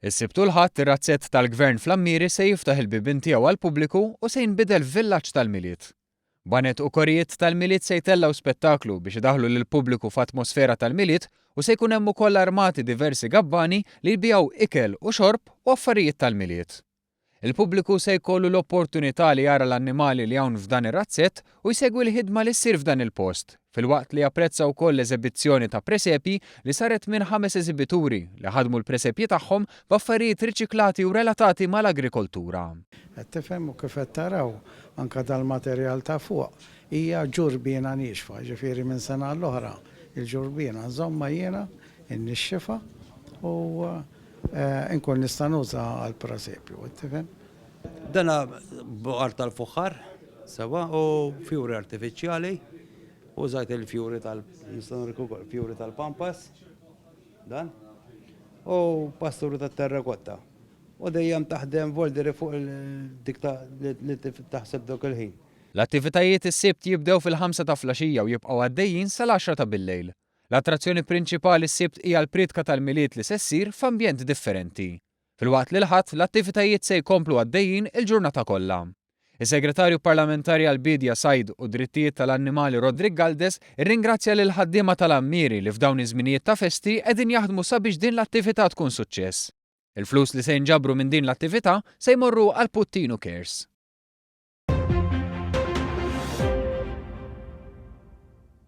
Is-Sibt u l-Ħadd ir-razzett tal-Gvern fl-Ammiri se jiftaħ il-bibien tiegħu għall-pubbliku u se jinbidel villaġġ tal-miliet. Banet u korijiet tal-miliet se jtellgħu spettaklu biex idaħħlu lill-pubbliku f'atmosfera tal-miliet u se jkun hemm ukoll armati diversi gabbani li jbijaw ikel u xorb u affarijiet tal-miliet. Il-pubbliku se jkollu l-opportunità li jara l-annimali li hawn f'dan ir-razzett u jsegwi l-ħidma li ssir f'dan il-post, filwaqt li japprezza wkoll l-eżibizzjoni ta' presepji li saret minn 5 eżibituri li ħadmu l-presepji tagħhom b'affarijiet riċiklati u relatati mal-agrikoltura. Qed tifhem u kif qed taraw anke dal-materjal ta' fuq hija ġurbina nixfa, ġifieri minn sena l-oħra il-ġurbina żomma jiena innixxifa u inkun nista' nuża għall-presepju, tifhem? Dana baqar tal-fuħħar sewa u fjuri artifiċjali u żgħid il-fjuri fjuri tal-pampas dan u pasturi tat-terrakotta. U dejjem taħdem volderi fuq dik li taħseb dawk il-ħin. L-attivitajiet is-Sibt jibdew fil-5 ta' filgħaxija u jibqgħu għaddejjin sal-10 ta' billejl. L-attrazzjoni prinċipali s-Sibt hija l-pridka tal-miliet li se ssir f'ambjent differenti. Filwaqt li l-ħadd l-attivitajiet se jkomplu għaddejjin il-ġurnata kollha. Is-Segretarju Parlamentari għall-Bidja Sajd u Drittijiet tal-Annimali Rodrik Galdes irringrazzja lil ħaddiema tal-Ammiri li f'dawn iż-żminijiet ta' festi qegħdin jaħdmu sabiex din l-attività tkun suċċess. Il-flus li se jinġabru minn din l-attività se jmorru għal Puttinu Cares.